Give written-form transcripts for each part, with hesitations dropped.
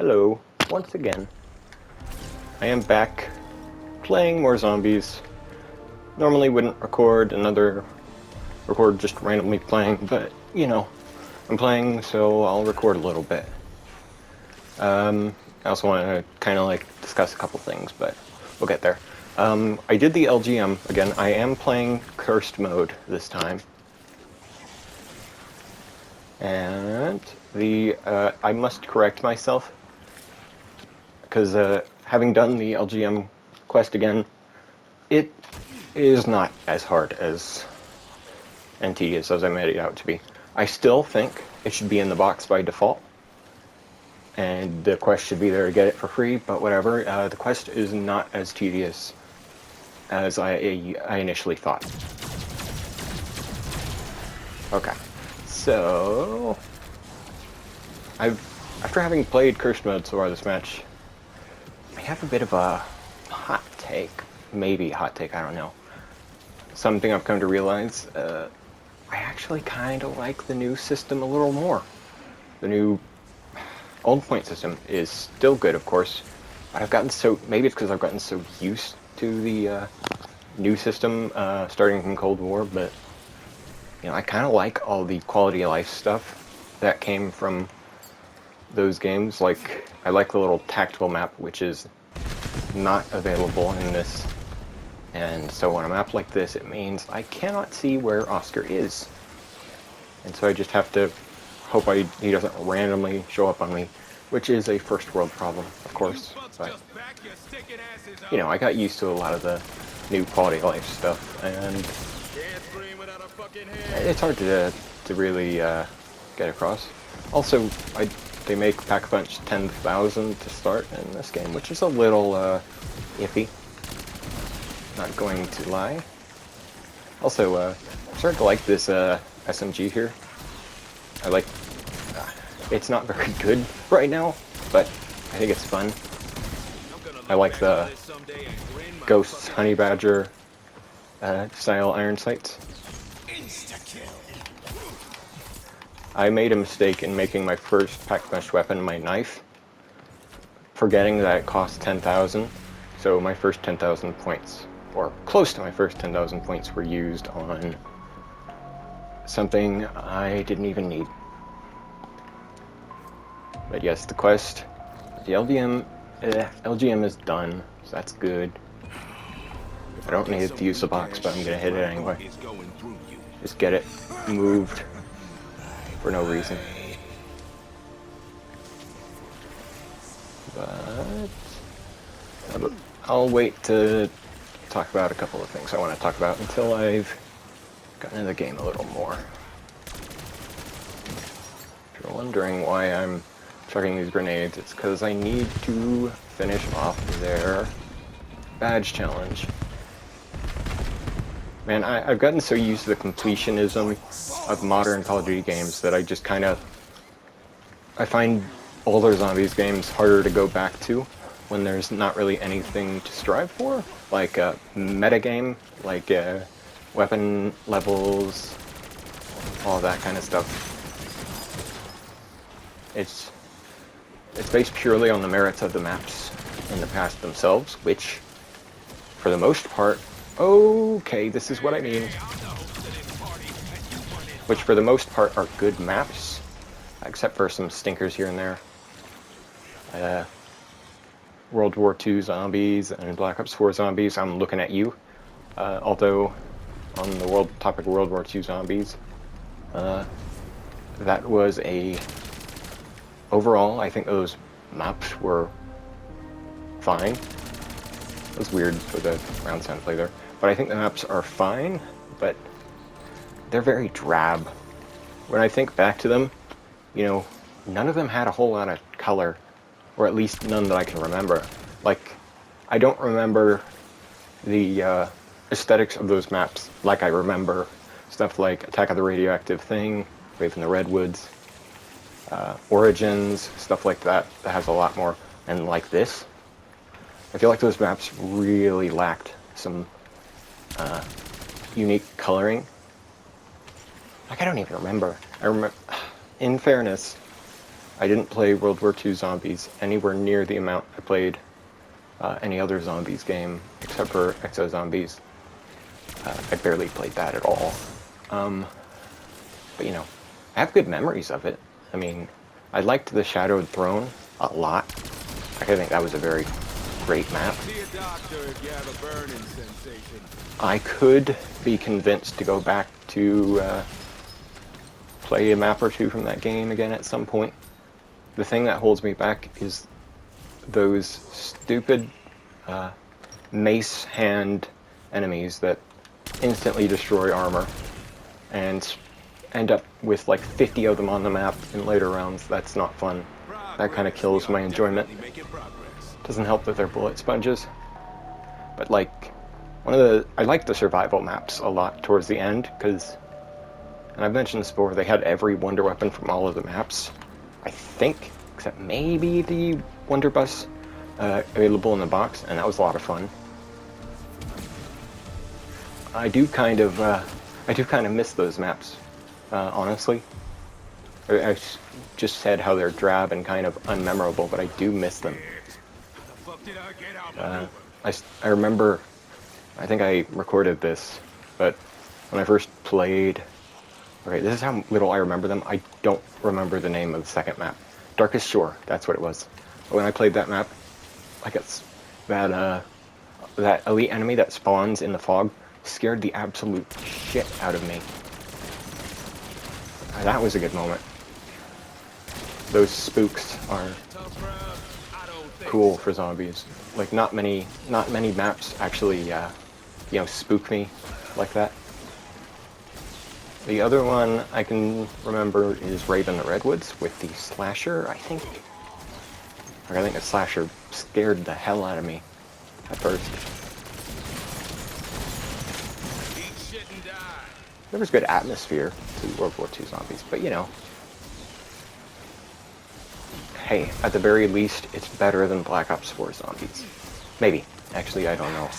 Hello, once again. I am back playing more zombies. Normally wouldn't record just randomly playing, but you know, I'm playing, so I'll record a little bit. I also want to kind of like discuss a couple things, but we'll get there. I did the LGM again. I am playing cursed mode this time. And I must correct myself, because having done the LGM quest again, it is not as hard as and tedious as I made it out to be. I still think it should be in the box by default, and the quest should be there to get it for free, but whatever. The quest is not as tedious as I initially thought. Okay. So, after having played Cursed Mode so far this match, I have a bit of a hot take. Maybe hot take, I don't know. Something I've come to realize, I actually kind of like the new system a little more. The new old point system is still good, of course, but maybe it's because I've gotten so used to the new system starting from Cold War, but you know, I kind of like all the quality of life stuff that came from those games. Like, I like the little tactical map, which is not available in this. And so on a map like this, it means I cannot see where Oscar is. And so I just have to hope he doesn't randomly show up on me, which is a first world problem, of course. But, you know, I got used to a lot of the new quality of life stuff, and it's hard to really get across. Also, they make Pack-a-Punch 10,000 to start in this game, which is a little iffy. Not going to lie. Also, I'm starting to like this SMG here. I like. It's not very good right now, but I think it's fun. I like the Ghosts Honey Badger style iron sights. I made a mistake in making my first Pack-a-Punch weapon my knife, forgetting that it cost 10,000. So my first 10,000 points, or close to my first 10,000 points, were used on something I didn't even need. But yes, the quest, the LGM is done, so that's good. I don't need to use the box, but I'm gonna hit it anyway. Just get it moved for no reason. But I'll wait to talk about a couple of things I want to talk about until I've gotten into the game a little more. If you're wondering why I'm chucking these grenades, it's because I need to finish off their badge challenge. Man, I've gotten so used to the completionism of modern Call of Duty games that I just I find older Zombies games harder to go back to when there's not really anything to strive for, like a metagame, like weapon levels, all that kind of stuff. It's based purely on the merits of the maps in the past themselves, which, for the most part, okay, this is what I mean. Which, for the most part, are good maps, except for some stinkers here and there. World War II zombies and Black Ops 4 zombies, I'm looking at you. Although, on the topic of World War II zombies, that was overall, I think those maps were fine. It was weird for the round sound play there. But I think the maps are fine, but they're very drab. When I think back to them, you know, none of them had a whole lot of color, or at least none that I can remember. Like, I don't remember the aesthetics of those maps like I remember stuff like Attack of the Radioactive Thing, Wave in the Redwoods, Origins, stuff like that has a lot more. And like this, I feel like those maps really lacked some unique coloring. Like, I don't even remember. In fairness, I didn't play World War II Zombies anywhere near the amount I played any other Zombies game, except for Exo Zombies. I barely played that at all. But, you know, I have good memories of it. I mean, I liked the Shadowed Throne a lot. I think that was a very great map. I could be convinced to go back to play a map or two from that game again at some point. The thing that holds me back is those stupid mace hand enemies that instantly destroy armor and end up with like 50 of them on the map in later rounds. That's not fun. That kind of kills my enjoyment. Doesn't help that they're bullet sponges. But like, I like the survival maps a lot towards the end, because, and I've mentioned this before, they had every wonder weapon from all of the maps, I think, except maybe the Wonder Bus available in the box, and that was a lot of fun. I do kind of miss those maps, honestly. I just said how they're drab and kind of unmemorable, but I do miss them. I remember, I think I recorded this, but when I first played, okay, this is how little I remember them. I don't remember the name of the second map. Darkest Shore, that's what it was. But when I played that map, like it's that elite enemy that spawns in the fog scared the absolute shit out of me. That was a good moment. Those spooks are cool for zombies. Like not many maps actually, spook me like that. The other one I can remember is Raven the Redwoods with the slasher, I think. Like, I think the slasher scared the hell out of me at first. There was good atmosphere to World War II Zombies, but you know. Hey, at the very least, it's better than Black Ops 4 Zombies. Maybe. Actually, I don't know.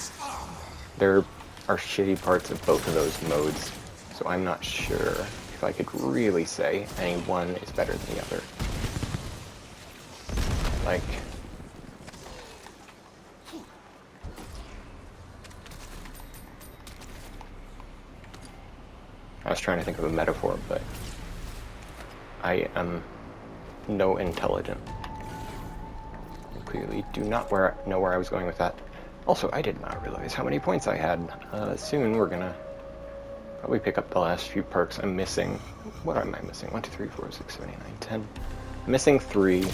There are shitty parts of both of those modes, so I'm not sure if I could really say any one is better than the other. Like, I was trying to think of a metaphor, but I am no intelligent. I clearly do not know where I was going with that. Also, I did not realize how many points I had. Soon we're gonna probably pick up the last few perks I'm missing. What am I missing? 1, 2, 3, 4, 6, 7, 8, 9, 10. I'm missing 3.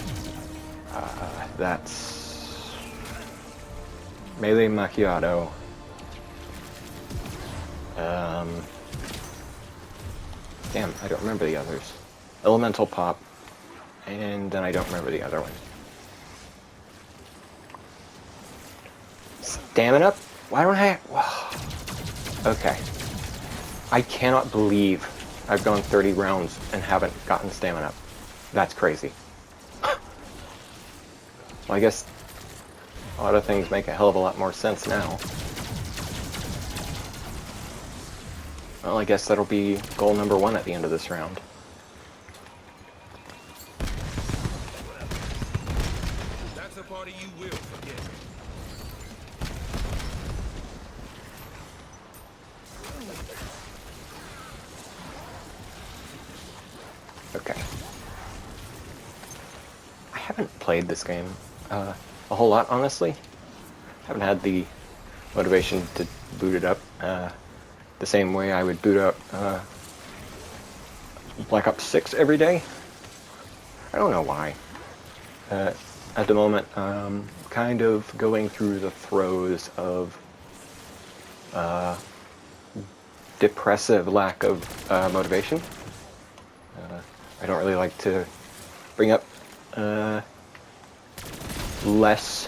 That's Melee Macchiato. Damn, I don't remember the others. Elemental Pop. And then I don't remember the other one. Stamina? Why don't I... Okay. I cannot believe I've gone 30 rounds and haven't gotten stamina. That's crazy. Well, I guess a lot of things make a hell of a lot more sense now. Well, I guess that'll be goal number 1 at the end of this round. That's a party you will forget. Okay. I haven't played this game a whole lot, honestly. Haven't had the motivation to boot it up the same way I would boot up Black Ops 6 every day. I don't know why. At the moment, kind of going through the throes of depressive lack of motivation. I don't really like to bring up less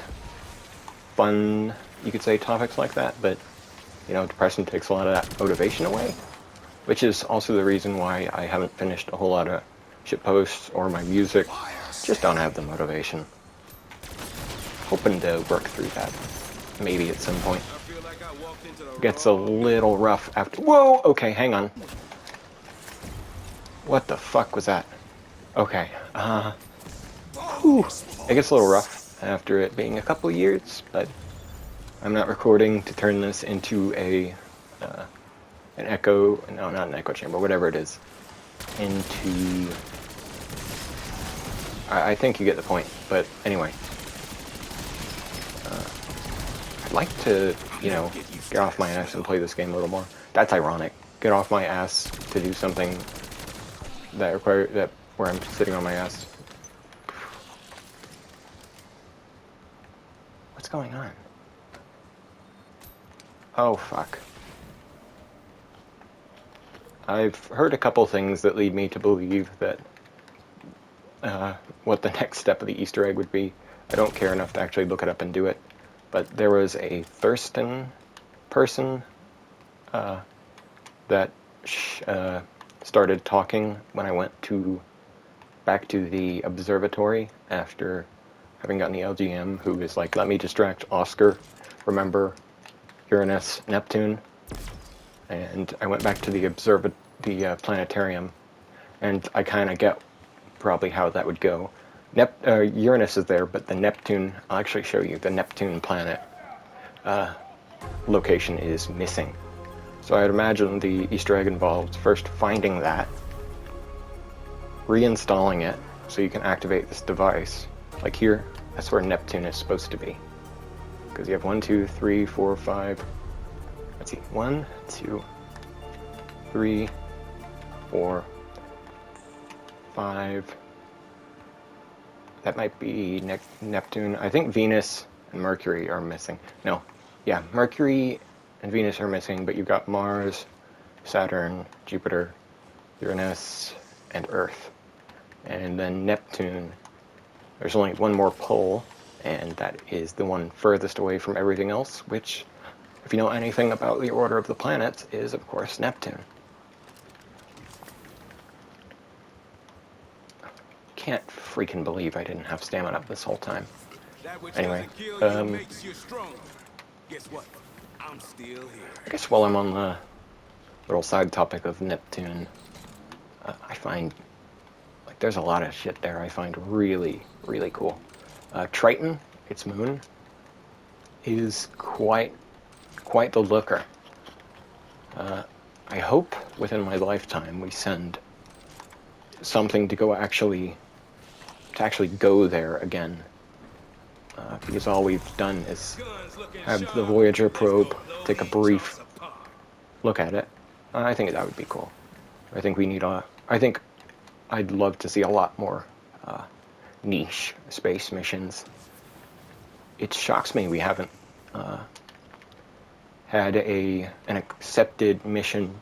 fun, you could say, topics like that, but, you know, depression takes a lot of that motivation away, which is also the reason why I haven't finished a whole lot of shitposts or my music. Just don't have the motivation. Hoping to work through that, maybe at some point. Gets a little rough after... Whoa! Okay, hang on. What the fuck was that? Okay, Whew. It gets a little rough after it being a couple years, but I'm not recording to turn this into an echo, no, not an echo chamber, whatever it is, into, I think you get the point, but anyway. I'd like to, you know, get off my ass and play this game a little more. That's ironic. Get off my ass to do something where I'm sitting on my ass. What's going on? Oh, fuck. I've heard a couple things that lead me to believe that what the next step of the Easter egg would be. I don't care enough to actually look it up and do it. But there was a Thurston person that started talking when I went back to the observatory after having gotten the LGM, who is like, let me distract Oscar, remember Uranus, Neptune. And I went back to the planetarium, and I kind of get probably how that would go. Uranus is there, but the Neptune, I'll actually show you, the Neptune planet location is missing. So I'd imagine the Easter egg involves first finding that, reinstalling it, so you can activate this device. Like here, that's where Neptune is supposed to be. Because you have 1, 2, 3, 4, 5, let's see, 1, 2, 3, 4, 5, that might be Neptune. I think Venus and Mercury are missing. No, yeah, Mercury and Venus are missing, but you've got Mars, Saturn, Jupiter, Uranus, and Earth. And then Neptune, there's only one more pole, and that is the one furthest away from everything else, which, if you know anything about the order of the planets, is, of course, Neptune. Can't freaking believe I didn't have stamina this whole time. Anyway, guess what? I'm still here. I guess while I'm on the little side topic of Neptune, I find, like, there's a lot of shit there I find really, really cool. Triton, its moon, is quite the looker. I hope within my lifetime we send something to actually go there again. Because all we've done is have the Voyager probe take a brief look at it. I think that would be cool. I think I'd love to see a lot more niche space missions. It shocks me we haven't had an accepted mission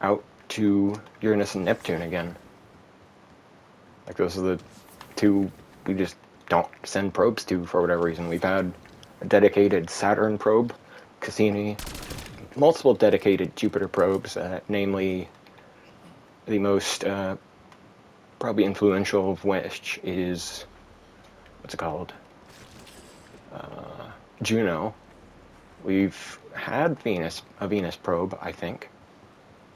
out to Uranus and Neptune again. Like, those are the two we just don't send probes to for whatever reason. We've had a dedicated Saturn probe, Cassini, multiple dedicated Jupiter probes, namely the most probably influential of which is, what's it called? Juno. We've had a Venus probe, I think.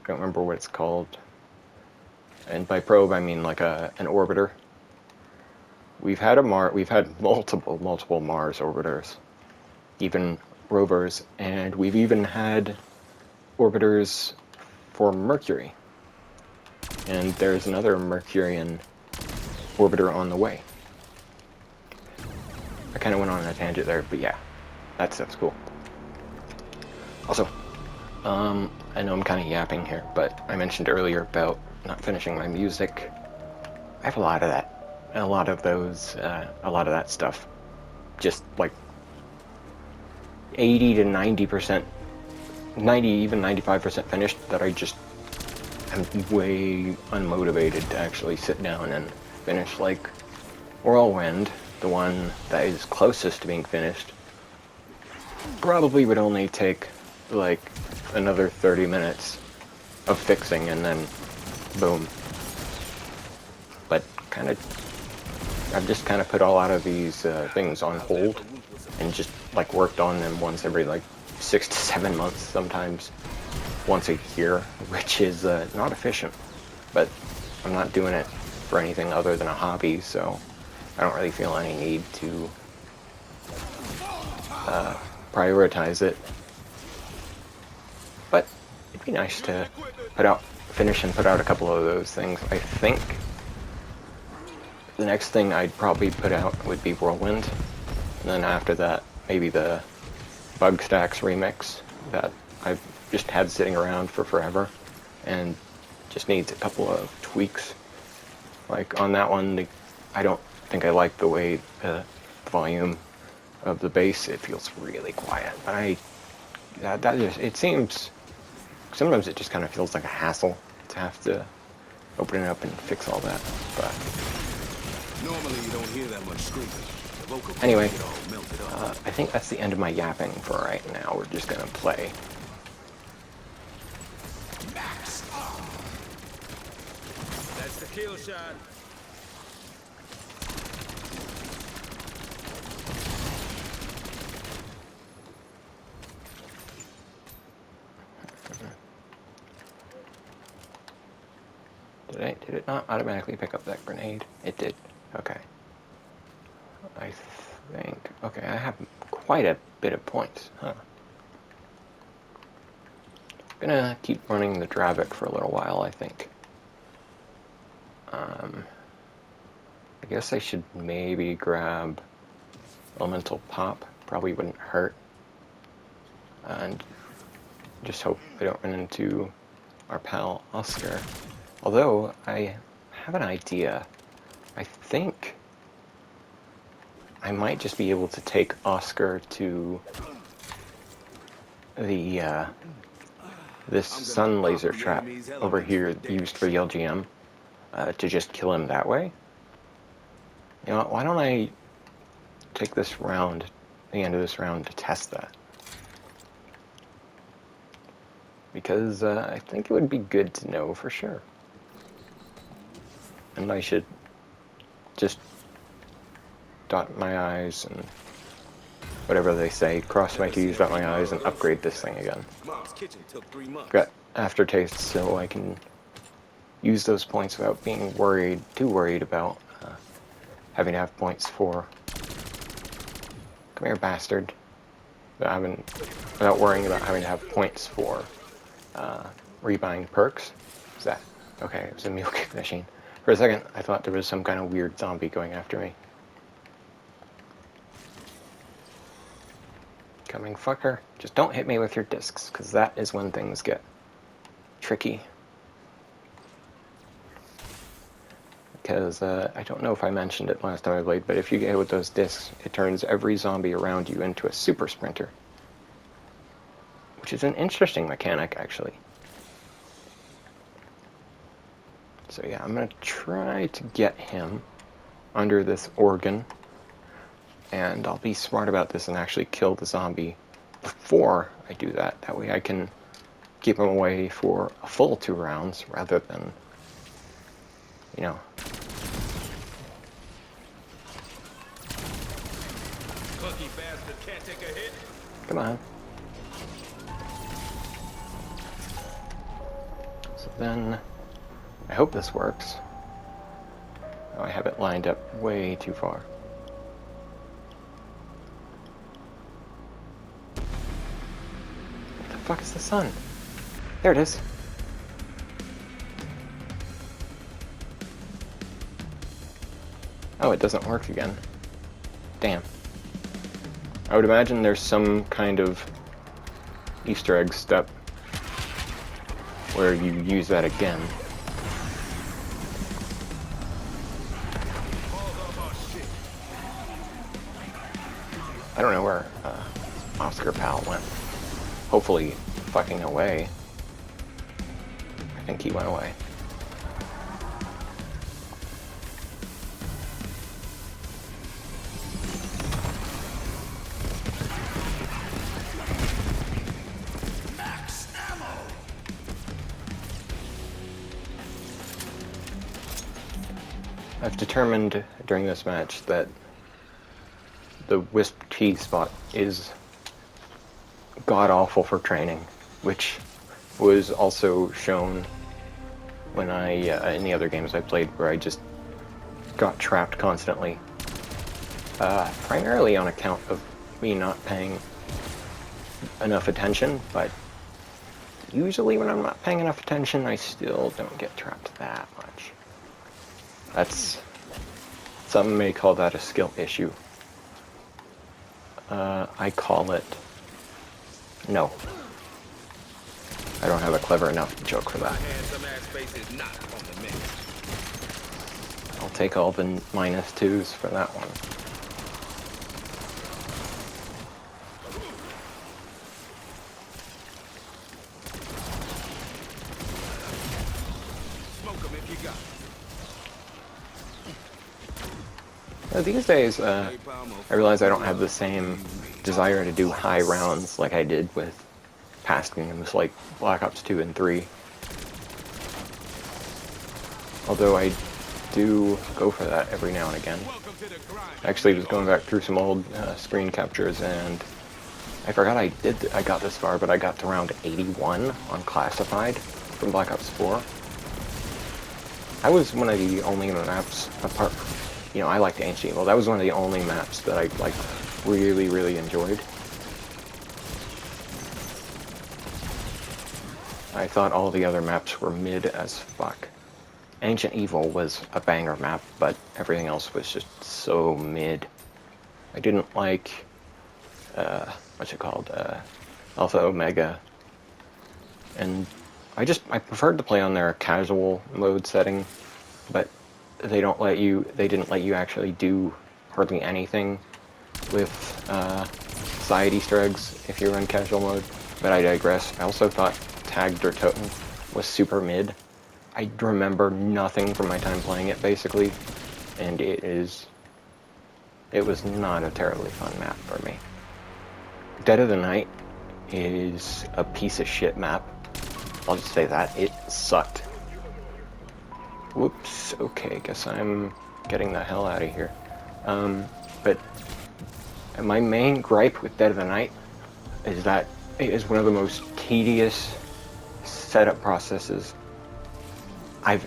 I don't remember what it's called. And by probe, I mean like an orbiter. We've had multiple Mars orbiters, even rovers, and we've even had orbiters for Mercury. And there's another Mercurian orbiter on the way. I kind of went on a tangent there, but yeah, that stuff's cool. Also, I know I'm kind of yapping here, but I mentioned earlier about not finishing my music. I have a lot of that. And a lot of that stuff, just like 80 to 90%, 90, even 95% finished, that I just am way unmotivated to actually sit down and finish. Like Whirlwind, the one that is closest to being finished, probably would only take like another 30 minutes of fixing and then boom. But I've just kind of put a lot of these things on hold and just like worked on them once every like 6 to 7 months, sometimes once a year, which is not efficient. But I'm not doing it for anything other than a hobby, so I don't really feel any need to prioritize it. But it'd be nice to finish and put out a couple of those things. I think the next thing I'd probably put out would be Whirlwind. And then after that, maybe the Bug Stacks remix that I've just had sitting around for forever and just needs a couple of tweaks. Like on that one, I don't think I like the way the volume of the bass, it feels really quiet. It seems, sometimes it just kind of feels like a hassle to have to open it up and fix all that. But Normally you don't hear that much screaming. The vocal cords anyway, get all melted up. I think that's the end of my yapping for right now. We're just gonna play. Max. That's the kill shot. Did it not automatically pick up that grenade? It did. Okay. I think... Okay, I have quite a bit of points, huh? Gonna keep running the Dravik for a little while, I think. I guess I should maybe grab Elemental Pop. Probably wouldn't hurt. And just hope I don't run into our pal Oscar. Although, I have an idea. I think I might just be able to take Oscar to the, this sun laser trap over here used for the LGM, to just kill him that way. You know, why don't I take this round, the end of this round, to test that? Because I think it would be good to know for sure. And I should just dot my I's and whatever they say, cross my T's, dot my I's, and upgrade this thing again. Mom's kitchen took 3 months. Got aftertaste, so I can use those points without being too worried about having to have points for. Come here, bastard. Without worrying about having to have points for rebuying perks. Is that okay? It was a meal kick machine. For a second, I thought there was some kind of weird zombie going after me. Coming, fucker. Just don't hit me with your discs, because that is when things get tricky. Because I don't know if I mentioned it last time I played, but if you get hit with those discs, it turns every zombie around you into a super sprinter. Which is an interesting mechanic, actually. So yeah, I'm going to try to get him under this organ. And I'll be smart about this and actually kill the zombie before I do that. That way I can keep him away for a full 2 rounds rather than, you know. Lucky bastard can't take a hit. Come on. So then, I hope this works. Oh, I have it lined up way too far. What the fuck is the sun? There it is. Oh, it doesn't work again. Damn. I would imagine there's some kind of Easter egg step where you use that again. I don't know where Oscar Pal went. Hopefully fucking away. I think he went away. Max ammo. I've determined during this match that the Wisp T spot is god-awful for training, which was also shown when I, in the other games I played where I just got trapped constantly. primarily on account of me not paying enough attention, but usually when I'm not paying enough attention, I still don't get trapped that much. That's... some may call that a skill issue. I call it... no. I don't have a clever enough joke for that. I'll take all the -2s for that one. These days, I realize I don't have the same desire to do high rounds like I did with past games like Black Ops 2 and 3. Although I do go for that every now and again. I actually was going back through some old screen captures, and I forgot I got this far, but I got to round 81 on Classified from Black Ops 4. I was one of the only maps, apart from, you know, I liked Ancient Evil. That was one of the only maps that I, like, really, really enjoyed. I thought all the other maps were mid as fuck. Ancient Evil was a banger map, but everything else was just so mid. I didn't like, what's it called, Alpha Omega. And I preferred to play on their casual mode setting, but they didn't let you actually do hardly anything with side Easter eggs if you were in casual mode. But I digress. I also thought Tag der Toten was super mid. I remember nothing from my time playing it, basically, and it was not a terribly fun map for me. Dead of the Night is a piece of shit map. I'll just say that. It sucked. Whoops, okay, guess I'm getting the hell out of here. But my main gripe with Dead of the Night is that it is one of the most tedious setup processes I've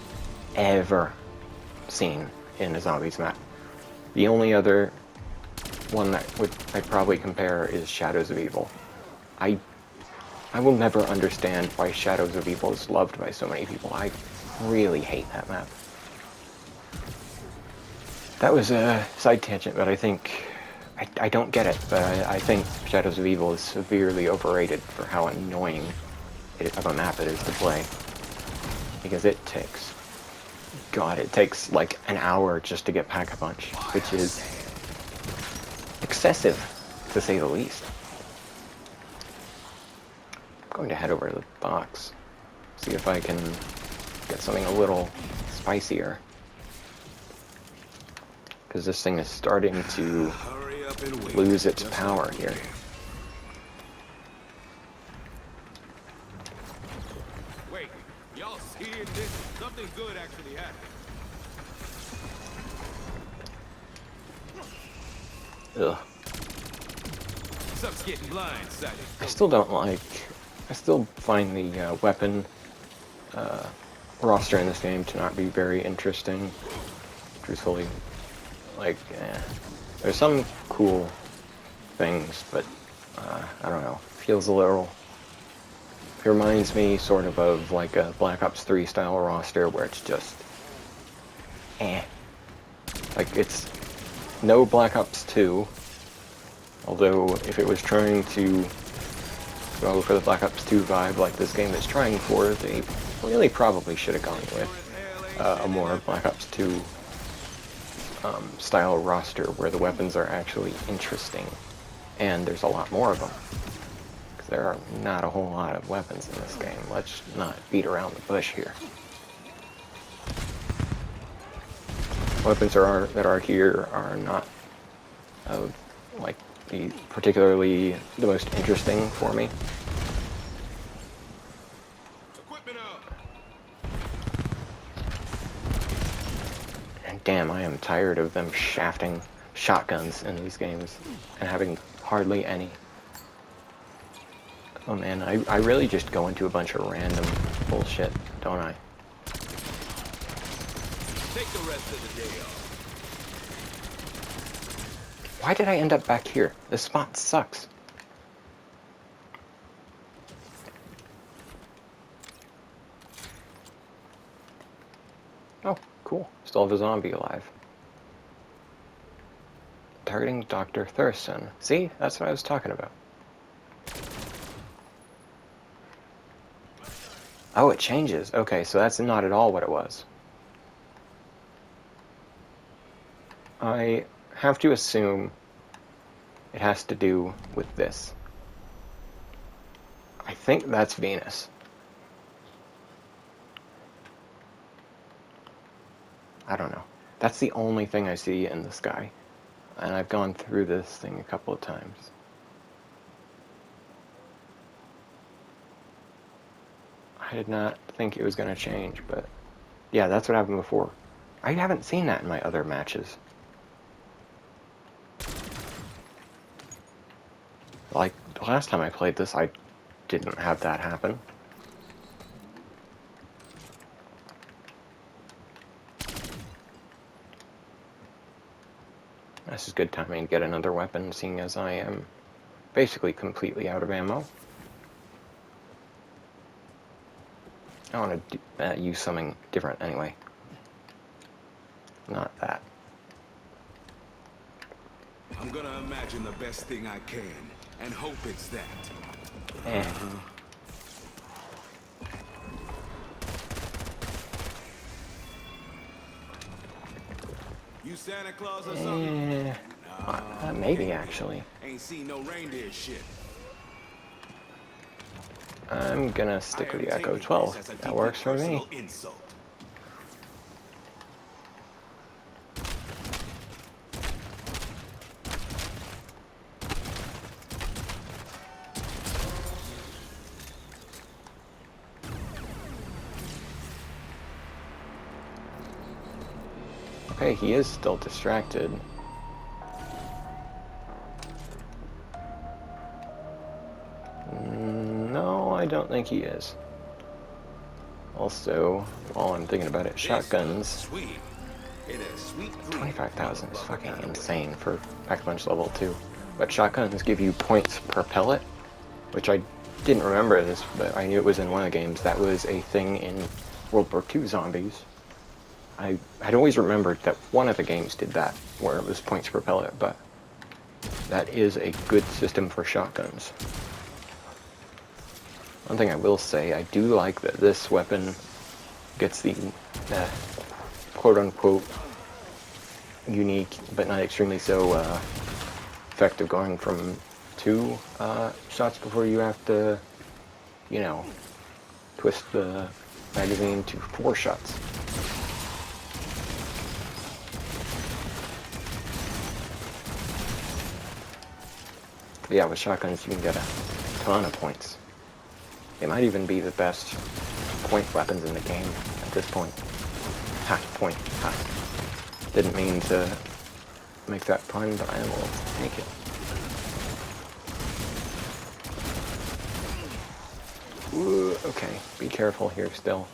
ever seen in a zombies map. The only other one that I'd probably compare is Shadows of Evil. I will never understand why Shadows of Evil is loved by so many people. I really hate that map. That was a side tangent, but I think... I don't get it, but I think Shadows of Evil is severely overrated for how annoying of a map it is to play. Because it takes... God, it takes like an hour just to get Pack-a-Punch, which is excessive, to say the least. I'm going to head over to the box, see if I can get something a little spicier. Because this thing is starting to lose its power here. Wait, y'all seeing this? Something good actually happened. Ugh. Stuff's getting blindsided. I still find the weapon roster in this game to not be very interesting, truthfully. Like, there's some cool things, but I don't know. Feels a little... It reminds me sort of like a Black Ops 3 style roster where it's just... Like, it's no Black Ops 2, although if it was trying to go for the Black Ops 2 vibe like this game is trying for, they really probably should have gone with a more Black Ops 2 style roster where the weapons are actually interesting, and there's a lot more of them. Because there are not a whole lot of weapons in this game. Let's not beat around the bush here. Weapons that are here are not like particularly the most interesting for me. Damn, I am tired of them shafting shotguns in these games and having hardly any. Oh man, I really just go into a bunch of random bullshit, don't I? Take the rest of the day Why did I end up back here? This spot sucks. Oh, cool. Still have a zombie alive. Targeting Dr. Thurston. See? That's what I was talking about. Oh, it changes. Okay, so that's not at all what it was. I have to assume it has to do with this. I think that's Venus. I don't know. That's the only thing I see in the sky. And I've gone through this thing a couple of times. I did not think it was going to change, but yeah, that's what happened before. I haven't seen that in my other matches. Like, the last time I played this, I didn't have that happen. This is good timing to get another weapon, seeing as I am basically completely out of ammo. I want to use something different anyway. Not that. I'm gonna imagine the best thing I can and hope it's that. You Santa Claus or something? Maybe actually. Ain't seen no reindeer shit. I'm gonna stick with the Echo 12. That works for me. Insult. Okay, he is still distracted. No, I don't think he is. Also, while I'm thinking about it, shotguns. 25,000 is fucking insane for Pack-a-Punch level 2. But shotguns give you points per pellet, which I didn't remember this, but I knew it was in one of the games. That was a thing in World War II zombies. I had always remembered that one of the games did that, where it was points per pellet, but that is a good system for shotguns. One thing I will say, I do like that this weapon gets the quote-unquote unique, but not extremely so effect of going from 2 shots before you have to, you know, twist the magazine to 4 shots. But yeah, with shotguns you can get a ton of points. They might even be the best point weapons in the game at this point. Ha, point, ha. Didn't mean to make that pun, but I will make it. Ooh, okay, be careful here still.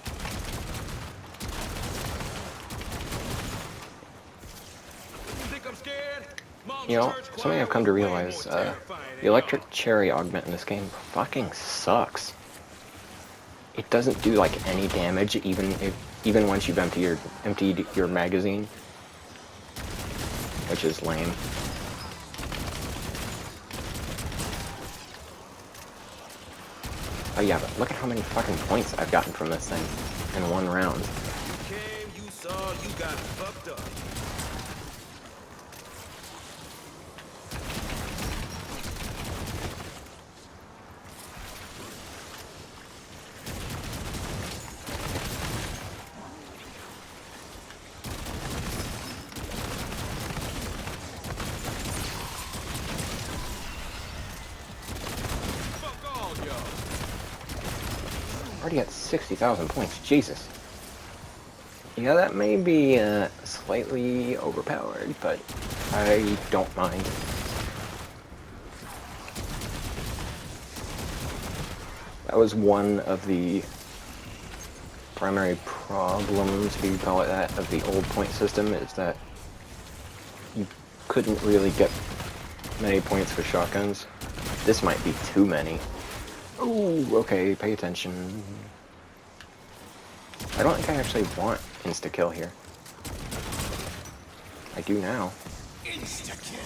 You know, something I've come to realize, the electric cherry augment in this game fucking sucks. It doesn't do like any damage, even once you've emptied your magazine, which is lame. Oh yeah, but look at how many fucking points I've gotten from this thing in one round. You came, you saw, you got fucked up. Already at 60,000 points, Jesus. Yeah, that may be slightly overpowered, but I don't mind. That was one of the primary problems, if you call it that, of the old point system, is that you couldn't really get many points with shotguns. This might be too many. Oh, okay, pay attention. I don't think I actually want insta-kill here. I do now. Insta-kill.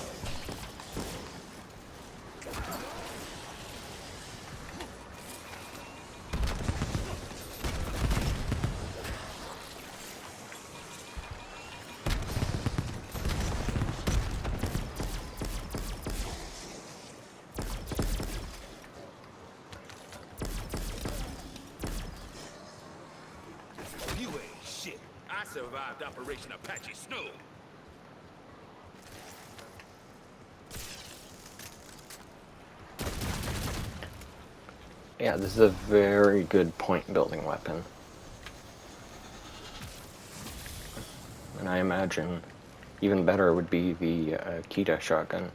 You ain't shit. I survived Operation Apache Snow. Yeah, this is a very good point-building weapon. And I imagine even better would be the Kita shotgun.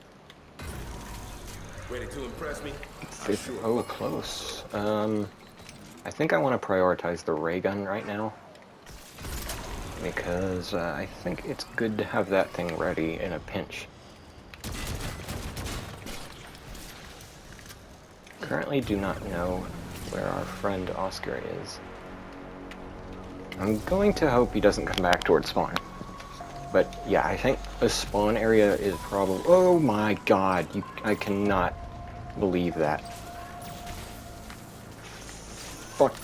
Ready to impress me? Oh, close. I think I want to prioritize the ray gun right now. Because I think it's good to have that thing ready in a pinch. Currently do not know where our friend Oscar is. I'm going to hope he doesn't come back towards spawn. But yeah, I think the spawn area is probably... Oh my god, I cannot believe that. Fuck.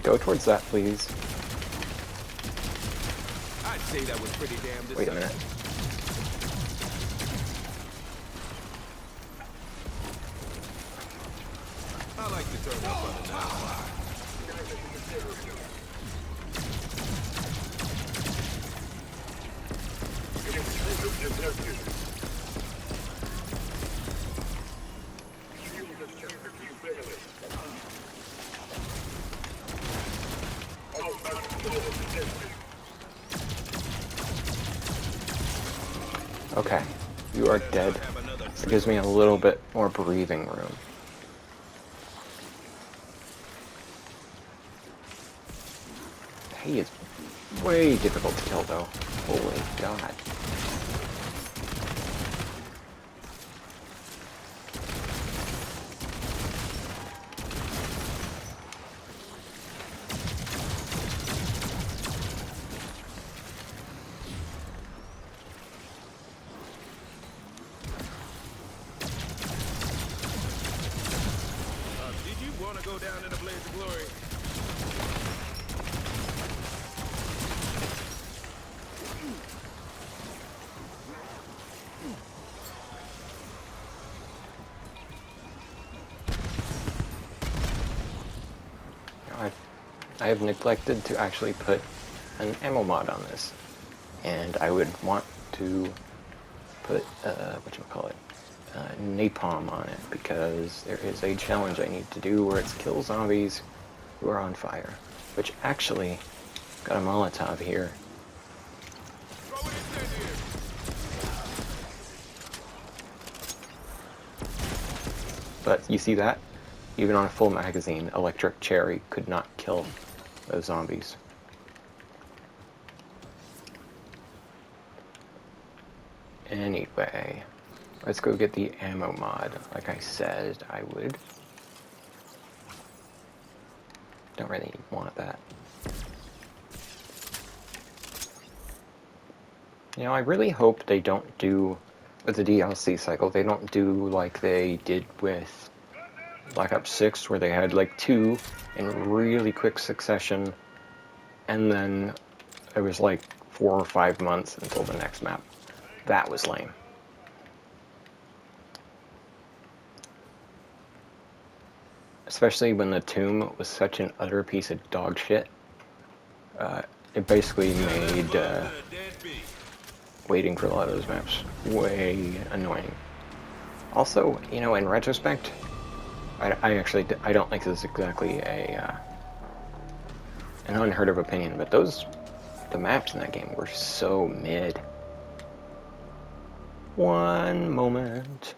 Go towards that, please. I'd say that was pretty damn Wait a minute. I like to turn up on the 9-5. Okay, you are dead. It gives me a little bit more breathing room. He is way difficult to kill, though. Holy god. Did you want to go down in a blaze of glory? I have neglected to actually put an ammo mod on this, and I would want to put whatchamacallit, napalm on it, because there is a challenge I need to do where it's kill zombies who are on fire, which actually got a Molotov here. Throw it in there. But you see that? Even on a full magazine, Electric Cherry could not kill those zombies. Anyway, let's go get the ammo mod, like I said I would. Don't really want that. You know, I really hope they don't do, with the DLC cycle, they don't do like they did with Black Ops 6, where they had like 2 in really quick succession, and then it was like 4 or 5 months until the next map. That was lame. Especially when the tomb was such an utter piece of dog shit. It basically made waiting for a lot of those maps way annoying. Also, you know, in retrospect, I actually don't think this is exactly an unheard of opinion, but the maps in that game were so mid. One moment.